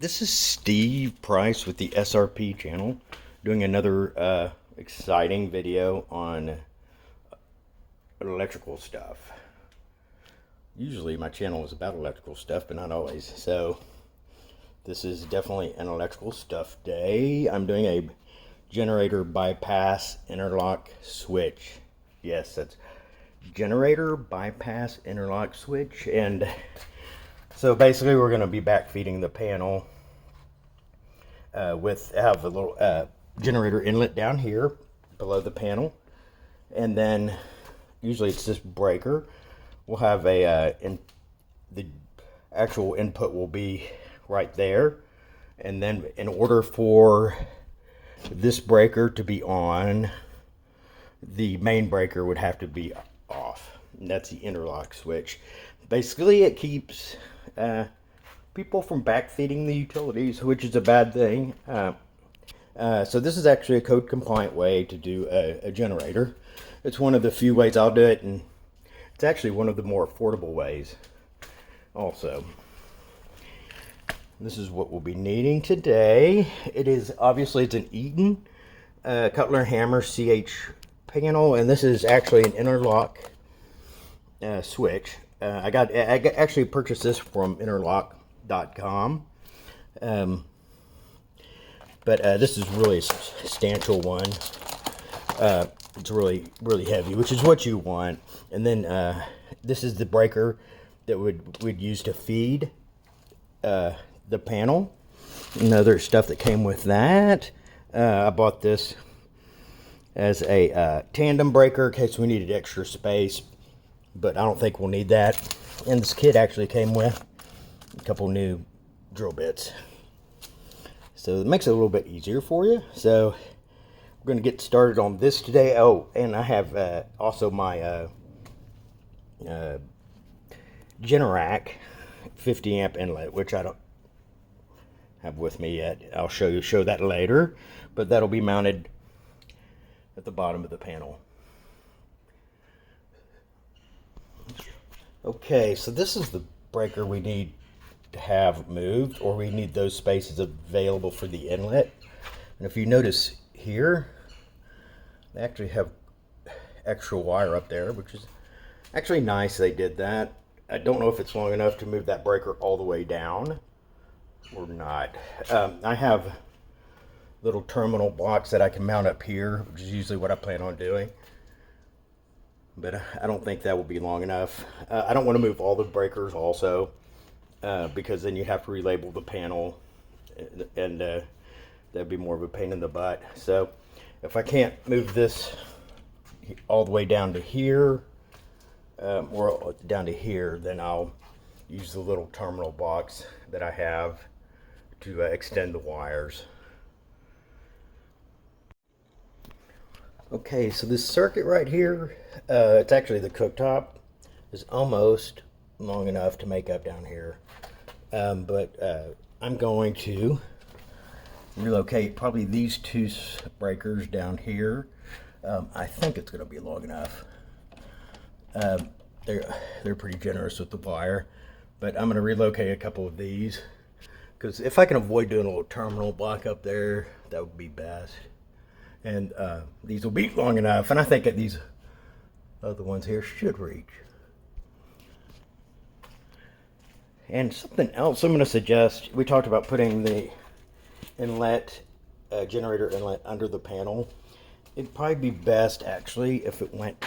This is Steve Price with the SRP channel, doing another exciting video on electrical stuff. Usually my channel is about electrical stuff, but not always. So this is definitely an electrical stuff day. I'm doing a generator bypass interlock switch. Yes, that's generator bypass interlock switch. And so basically we're going to be backfeeding the panel have a little generator inlet down here below the panel, and then usually it's this breaker. We'll have the actual input will be right there, and then in order for this breaker to be on, the main breaker would have to be off, and that's the interlock switch. Basically it keeps people from backfeeding the utilities, which is a bad thing. So this is actually a code compliant way to do a generator. It's one of the few ways I'll do it, and it's actually one of the more affordable ways also. This is what we'll be needing today. It is obviously it's an Eaton Cutler Hammer CH panel, and this is actually an interlock switch. I actually purchased this from Interlock.com. But this is really a substantial one. It's really heavy, which is what you want. And then this is the breaker that we'd use to feed the panel and other stuff that came with that. I bought this as a tandem breaker in case we needed extra space, but I don't think we'll need that. And this kit actually came with a couple new drill bits, so it makes it a little bit easier for you. So we're going to get started on this today. Oh, and I have also my Generac 50 amp inlet, which I don't have with me yet. I'll show that later, but that'll be mounted at the bottom of the panel. Okay, so this is the breaker we need to have moved, or we need those spaces available for the inlet. And if you notice here, they actually have extra wire up there, which is actually nice they did that. I don't know if it's long enough to move that breaker all the way down or not. I have little terminal blocks that I can mount up here, which is usually what I plan on doing. But I don't think that will be long enough. I don't want to move all the breakers also, because then you have to relabel the panel, and that'd be more of a pain in the butt. So if I can't move this all the way down to here, or down to here, then I'll use the little terminal box that I have to extend the wires. Okay, so this circuit right here, it's actually the cooktop, is almost long enough to make up down here. But I'm going to relocate probably these two breakers down here. I think it's going to be long enough. They're pretty generous with the wire, but I'm going to relocate a couple of these, because if I can avoid doing a little terminal block up there, that would be best. And these will be long enough, and I think that these other ones here should reach. And something else I'm going to suggest, we talked about putting the inlet, generator inlet under the panel. It'd probably be best actually if it went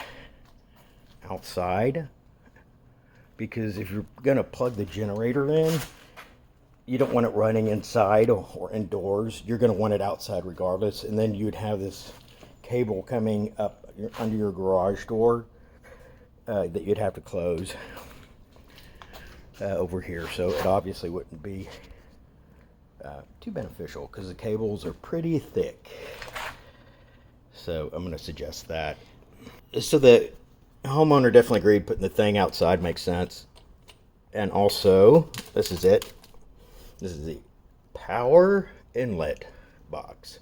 outside, because if you're going to plug the generator in, you don't want it running inside or indoors. You're going to want it outside regardless, and then you'd have this cable coming up under your garage door that you'd have to close over here. So it obviously wouldn't be too beneficial, because the cables are pretty thick. So I'm going to suggest that. So the homeowner definitely agreed putting the thing outside makes sense. And also, this is it. This is the power inlet box.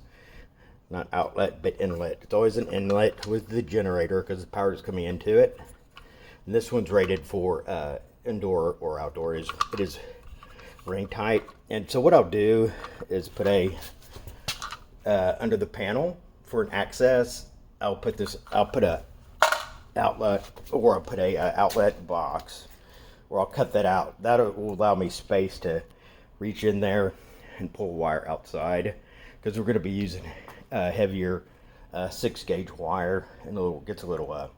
Not outlet, but inlet. It's always an inlet with the generator because the power is coming into it. And this one's rated for indoor or outdoor. It is ring tight. And so what I'll do is put a under the panel for an access. I'll put a outlet, or I'll put a outlet box, or I'll cut that out. That will allow me space to reach in there and pull wire outside, because we're going to be using heavier 6-gauge wire, and gets a little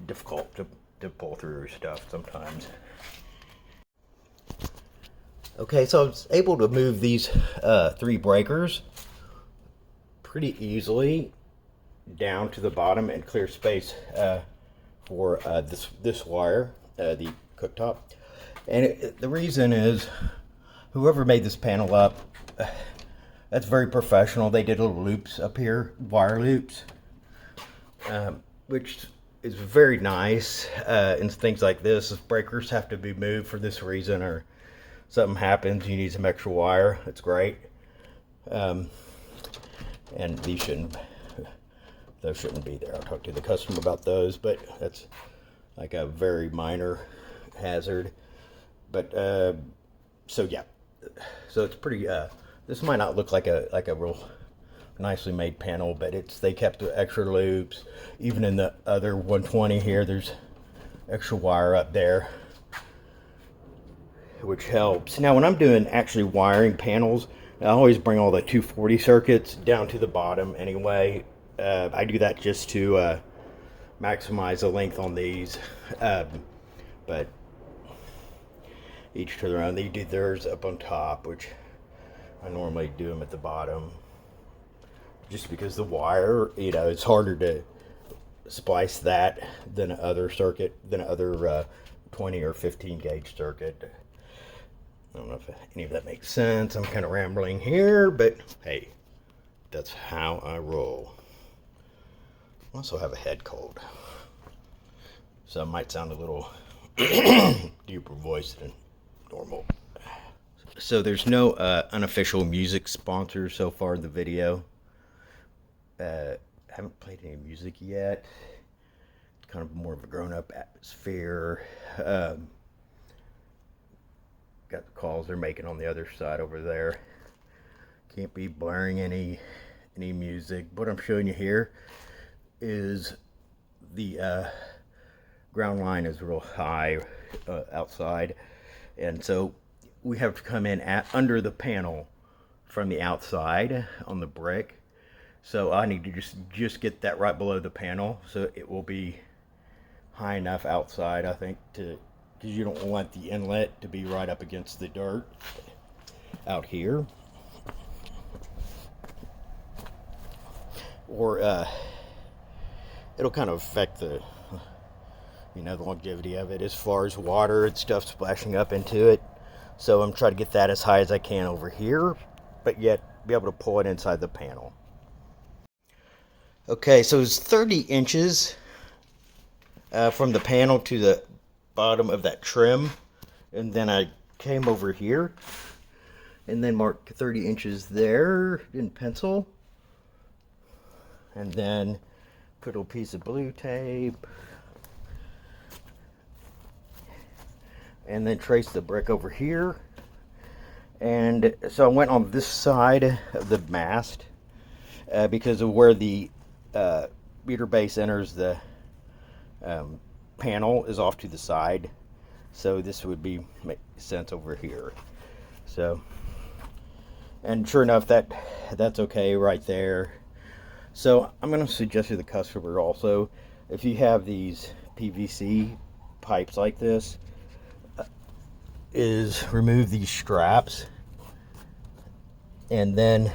difficult to pull through stuff sometimes. Okay, so I was able to move these 3 breakers pretty easily down to the bottom and clear space for this wire, the cooktop. And the reason is, whoever made this panel up, that's very professional. They did little loops up here, wire loops, which is very nice. And things like this, if breakers have to be moved for this reason, or something happens, you need some extra wire, it's great. And those shouldn't be there. I'll talk to the customer about those, but that's like a very minor hazard. But so yeah, so it's pretty. This might not look like a real nicely made panel, but they kept the extra loops. Even in the other 120 here, there's extra wire up there, which helps. Now when I'm doing actually wiring panels, I always bring all the 240 circuits down to the bottom anyway. I do that just to maximize the length on these, but each to their own. They do theirs up on top, which I normally do them at the bottom, just because the wire, it's harder to splice that than other 20 or 15 gauge circuit. I don't know if any of that makes sense. I'm kind of rambling here, but hey, that's how I roll. I also have a head cold, so I might sound a little deeper voice than normal. So there's no unofficial music sponsor so far in the video. I haven't played any music yet. It's kind of more of a grown-up atmosphere. Got the calls they're making on the other side over there. Can't be blaring any music. What I'm showing you here is the ground line is real high outside, and so we have to come in under the panel from the outside on the brick. So I need to just get that right below the panel, so it will be high enough outside, I think, because you don't want the inlet to be right up against the dirt out here, or it'll kind of affect the longevity of it as far as water and stuff splashing up into it. So I'm trying to get that as high as I can over here, but yet be able to pull it inside the panel. Okay, so it's 30 inches from the panel to the bottom of that trim, and then I came over here and then marked 30 inches there in pencil, and then put a piece of blue tape, and then trace the brick over here. And so I went on this side of the mast because of where the meter base enters the panel is off to the side, so this would make sense over here. So, and sure enough, that's okay right there. So I'm going to suggest to the customer also, if you have these PVC pipes like this, is remove these straps and then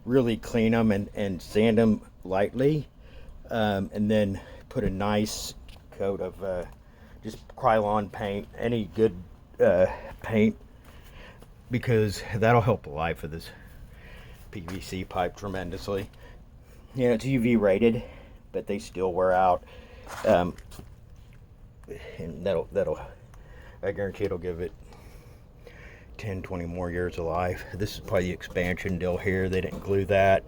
really clean them and sand them lightly, and then put a nice coat of just Krylon paint, any good paint, because that'll help the life of this PVC pipe tremendously. It's UV rated, but they still wear out, and that'll I guarantee it'll give it 10, 20 more years of life. This is probably the expansion deal here. They didn't glue that.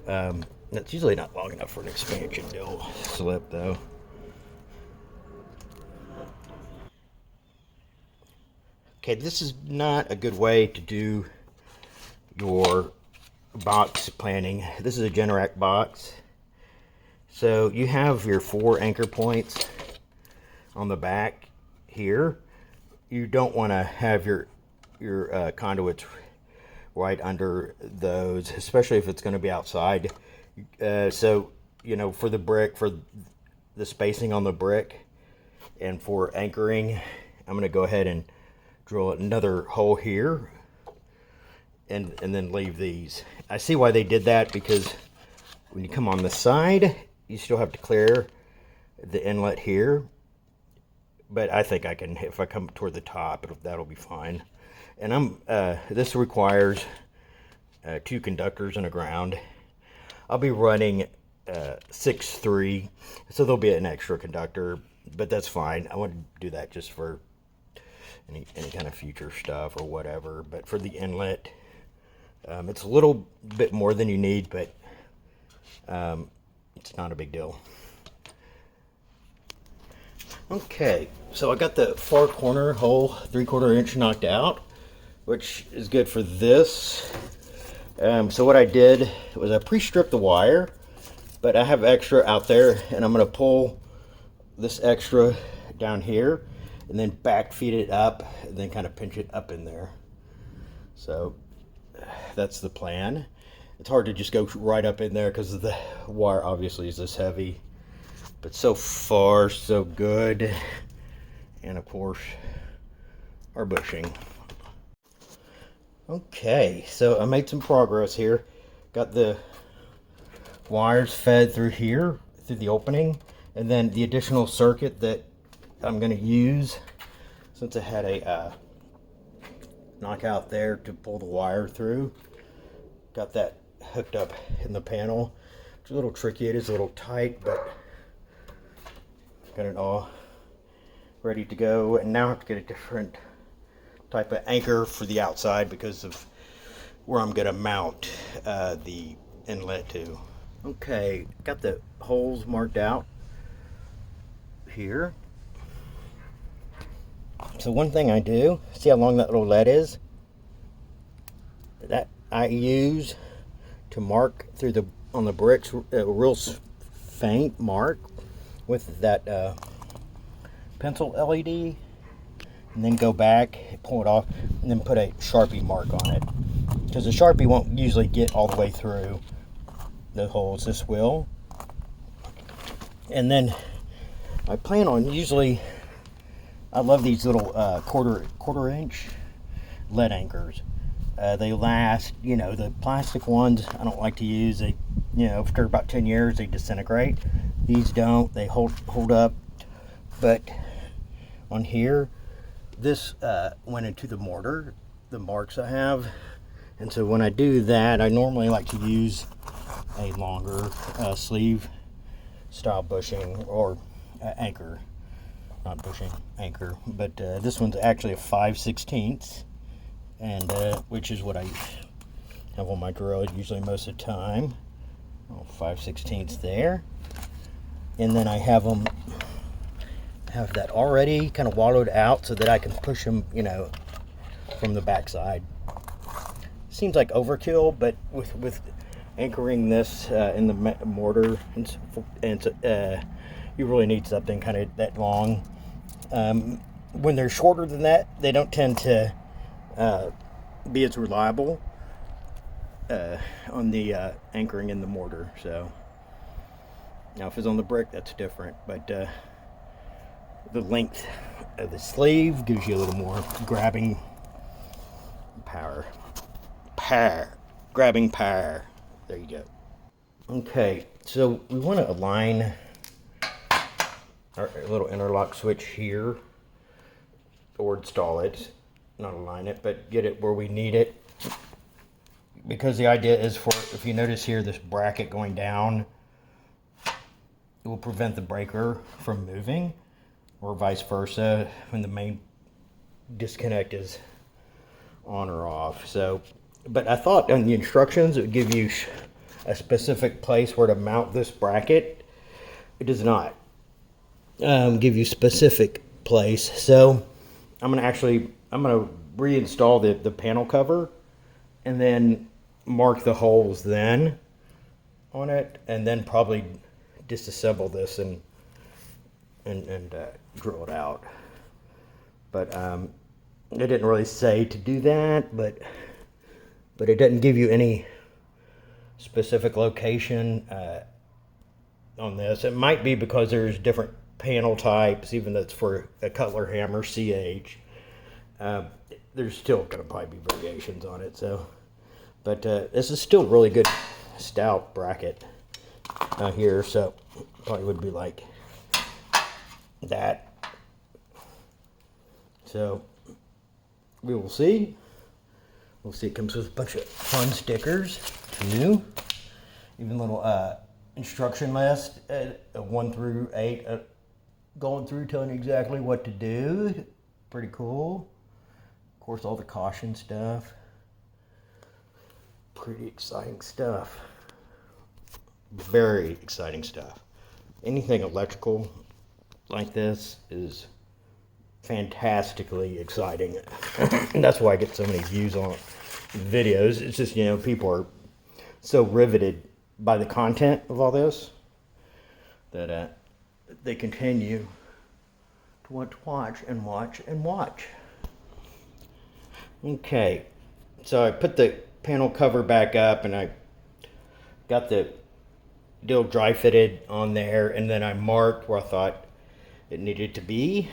That's usually not long enough for an expansion deal slip, though. Okay, this is not a good way to do your box planning. This is a Generac box. So you have your 4 anchor points on the back here. You don't want to have your conduits right under those, especially if it's going to be outside. So, you know, for the brick, for the spacing on the brick, and for anchoring, I'm going to go ahead and drill another hole here, and then leave these. I see why they did that, because when you come on the side, you still have to clear the inlet here. But I think I can, if I come toward the top, that'll be fine. And this requires 2 conductors and a ground. I'll be running 6-3, so there'll be an extra conductor, but that's fine. I want to do that just for any kind of future stuff or whatever. But for the inlet, it's a little bit more than you need, but it's not a big deal. Okay, so I got the far corner hole 3/4 inch knocked out, which is good for this. So what I did was I pre-stripped the wire, but I have extra out there, and I'm going to pull this extra down here and then back feed it up and then kind of pinch it up in there. So that's the plan. It's hard to just go right up in there because the wire obviously is this heavy. But so far, so good. And of course, our bushing. Okay, so I made some progress here. Got the wires fed through here, through the opening. And then the additional circuit that I'm going to use, since I had a knockout there to pull the wire through. Got that hooked up in the panel. It's a little tricky, it is a little tight, but got it all ready to go. And now I have to get a different type of anchor for the outside because of where I'm going to mount the inlet to. Okay, got the holes marked out here. So one thing I do, see how long that little lead is? That I use to mark through on the bricks, a real faint mark with that pencil LED, and then go back, pull it off, and then put a Sharpie mark on it. Because the Sharpie won't usually get all the way through the holes. This will. And then I plan on usually, I love these little quarter inch lead anchors. They last, you know, the plastic ones I don't like to use. They, you know, after about 10 years they disintegrate. These don't, they hold up. But on here, this went into the mortar, the marks I have. And so when I do that, I normally like to use a longer sleeve style bushing or anchor. Not bushing, anchor. But this one's actually a 5/16, and which is what I have on my drill usually most of the time. 5/16 there. And then I have that already kind of wallowed out so that I can push them, you know, from the backside. Seems like overkill, but with anchoring this in the mortar, and you really need something kind of that long. When they're shorter than that, they don't tend to be as reliable on the anchoring in the mortar. So now if it's on the brick, that's different, but the length of the sleeve gives you a little more grabbing power. Grabbing power. There you go. Okay, so we want to align our little interlock switch here, or install it, not align it, but get it where we need it. Because the idea is for, if you notice here, this bracket going down, it will prevent the breaker from moving, or vice versa when the main disconnect is on or off. So, but I thought in the instructions it would give you a specific place where to mount this bracket. It does not give you specific place. So I'm going to actually I'm going to reinstall the panel cover and then mark the holes then on it, and then probably disassemble this and drill it out. But it didn't really say to do that, but it doesn't give you any specific location on this. It might be because there's different panel types, even though it's for a Cutler hammer CH. There's still going to probably be variations on it. So, but this is still really good stout bracket here. So probably would be like that. So we will see. We'll see. It comes with a bunch of fun stickers too. Even little instruction list, 1 through 8, going through telling you exactly what to do. Pretty cool. Of course, all the caution stuff. Pretty exciting stuff. Very exciting stuff. Anything electrical like this is fantastically exciting. And that's why I get so many views on videos. It's just, you know, people are so riveted by the content of all this that they continue to want to watch and watch and watch. Okay, so I put the panel cover back up and I got the deal dry fitted on there, and then I marked where I thought it needed to be.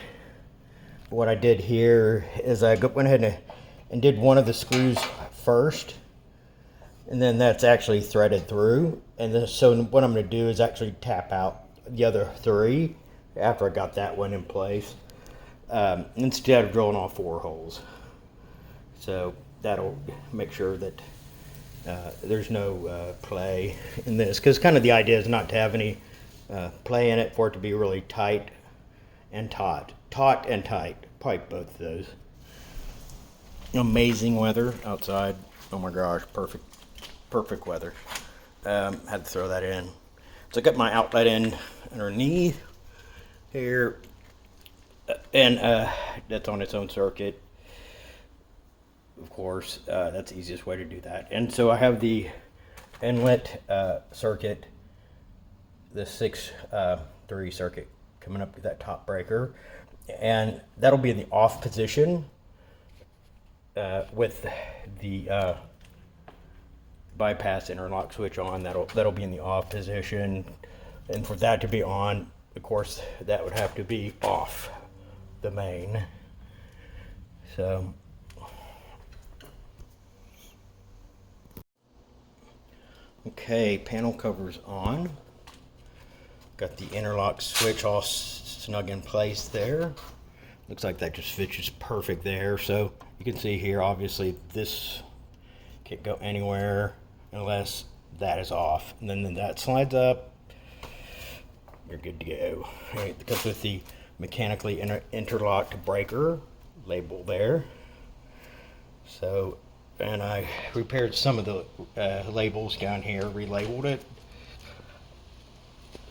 What I did here is I went ahead and did one of the screws first, and then that's actually threaded through. And then, so what I'm going to do is actually tap out the other 3 after I got that one in place, instead of drilling all 4 holes. So that'll make sure that there's no play in this, because kind of the idea is not to have any play in it, for it to be really tight and taut and tight. Probably both of those. Amazing weather outside. Oh my gosh, perfect weather. Had to throw that in. So I got my outlet in underneath here, and that's on its own circuit. Of course, that's the easiest way to do that. And so I have the inlet circuit, the 6-3 circuit coming up to that top breaker, and that'll be in the off position with the bypass interlock switch on. That'll be in the off position, and for that to be on, of course, that would have to be off the main. So okay, panel covers on. Got the interlock switch all snug in place there. Looks like that just fits just perfect there. So you can see here, obviously this can't go anywhere unless that is off. And then that slides up. You're good to go. All right, it comes with the mechanically interlocked breaker label there. So, and I repaired some of the labels down here, relabeled it.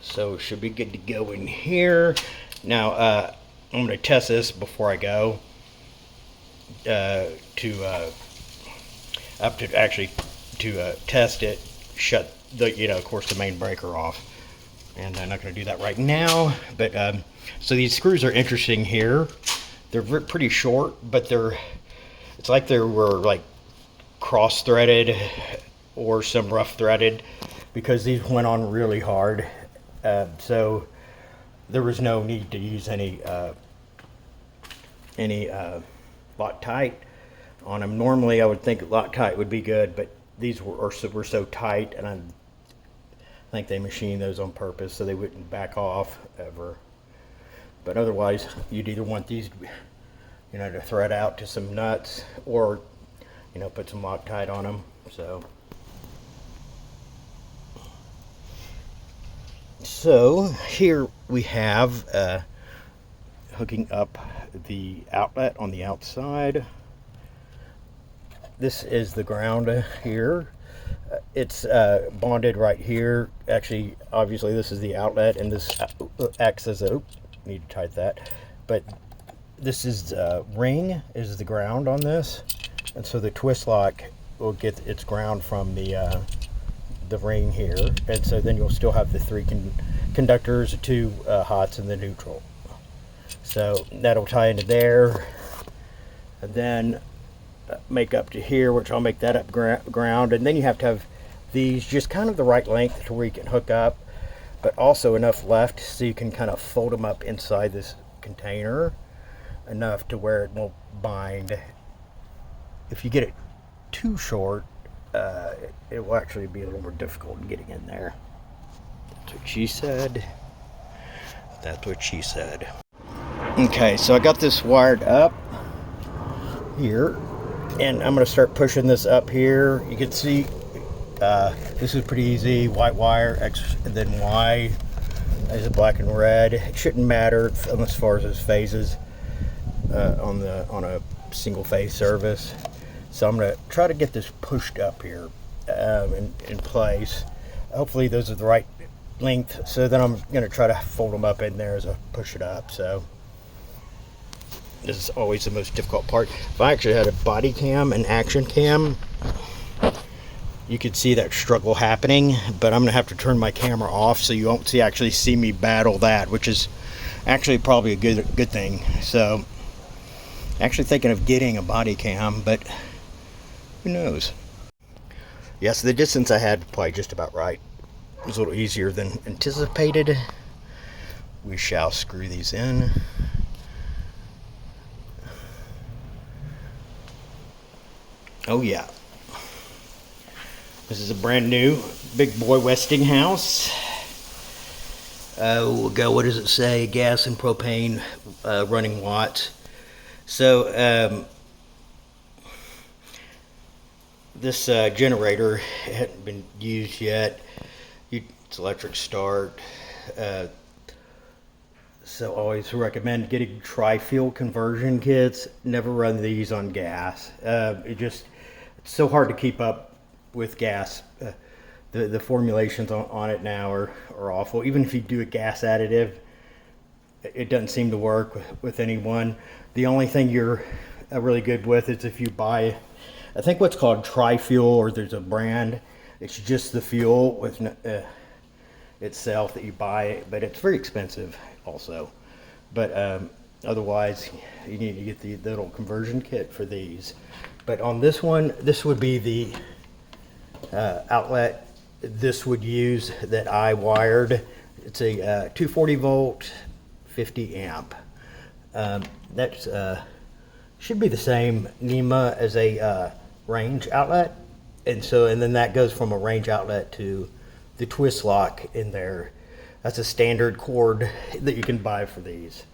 So it should be good to go in here. Now, I'm going to test this before I go to test it, shut the, of course, the main breaker off. And I'm not going to do that right now. But so these screws are interesting here. They're pretty short, but it's like they were like cross threaded or some rough threaded, because these went on really hard. So there was no need to use any Loctite on them. Normally I would think Loctite would be good, but these were so tight, and I think they machined those on purpose so they wouldn't back off ever. But otherwise, you'd either want these to thread out to some nuts, or put some Loctite on them. So here we have hooking up the outlet on the outside. This is the ground here. It's bonded right here. Actually, obviously this is the outlet, and this acts as a, need to tighten that, but this is ring is the ground on this, and so the twist lock will get its ground from the ring here, and so then you'll still have the three conductors, the two hots, and the neutral. So that'll tie into there, and then make up to here, which I'll make that up ground, and then you have to have these just kind of the right length to where you can hook up, but also enough left so you can kind of fold them up inside this container enough to where it won't bind. If you get it too short, it will actually be a little more difficult in getting in there. That's what she said. That's what she said. Okay, so I got this wired up here, and I'm going to start pushing this up here. You can see this is pretty easy. White wire, X, and then Y as a black and red. It shouldn't matter as far as its phases on a single phase service. So I'm going to try to get this pushed up here in place. Hopefully those are the right length. So then I'm going to try to fold them up in there as I push it up. So this is always the most difficult part. If I actually had a body cam and action cam, you could see that struggle happening, but I'm gonna have to turn my camera off so you won't actually see me battle that, which is actually probably a good thing. So actually thinking of getting a body cam, but who knows? Yes, the distance I had probably just about right. It was a little easier than anticipated. We shall screw these in. Oh yeah. This is a brand new big boy Westinghouse. We'll go, what does it say? Gas and propane running watts. So this generator hadn't been used yet. It's electric start. So always recommend getting tri-fuel conversion kits. Never run these on gas. It's so hard to keep up with gas. The formulations on it now are awful. Even if you do a gas additive, it doesn't seem to work with anyone. The only thing you're really good with is if you buy, I think what's called tri-fuel, or there's a brand, it's just the fuel with itself that you buy, but it's very expensive also. But otherwise, you need to get the little conversion kit for these. But on this one, this would be the outlet this would use that I wired. It's a 240 volt 50 amp. That's should be the same NEMA as a range outlet, and then that goes from a range outlet to the twist lock in there. That's a standard cord that you can buy for these.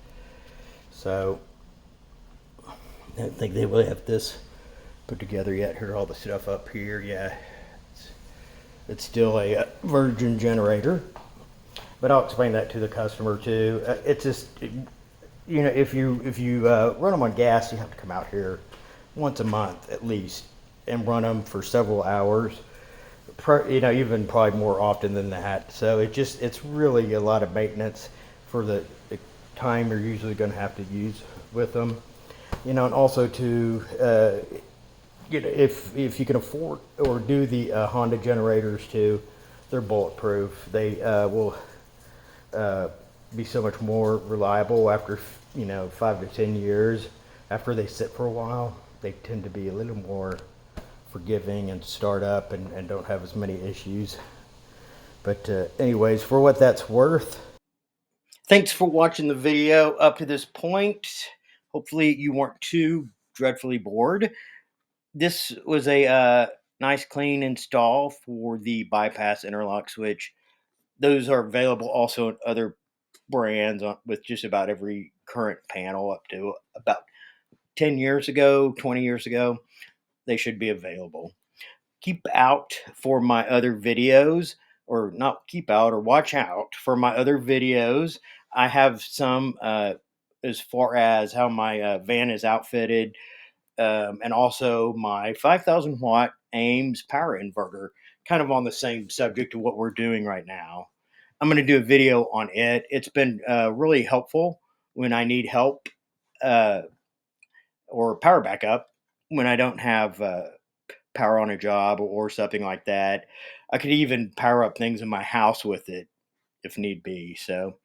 So I don't think they really have this put together yet. Here's all the stuff up here. Yeah, it's still a virgin generator, but I'll explain that to the customer too. It's just, you know, if you run them on gas, you have to come out here once a month at least and run them for several hours. You know, even probably more often than that. So it's really a lot of maintenance for the time you're usually going to have to use with them. You know, and also to you know, if you can afford or do the Honda generators too, they're bulletproof. They will be so much more reliable after, you know, 5 to 10 years. After they sit for a while, they tend to be a little more forgiving and start up and don't have as many issues. But anyways, for what that's worth, thanks for watching the video up to this point. Hopefully you weren't too dreadfully bored. This was a nice clean install for the bypass interlock switch. Those are available also in other brands with just about every current panel up to about 10 years ago, 20 years ago. They should be available. Keep out for my other videos, or not keep out, or watch out for my other videos. I have some as far as how my van is outfitted, and also my 5,000 watt Ames power inverter, kind of on the same subject of what we're doing right now. I'm going to do a video on it. It's been really helpful when I need help or power backup when I don't have power on a job or something like that. I could even power up things in my house with it if need be. So,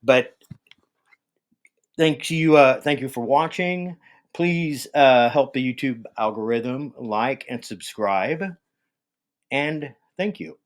but thank you for watching. Please help the YouTube algorithm, like and subscribe, and thank you.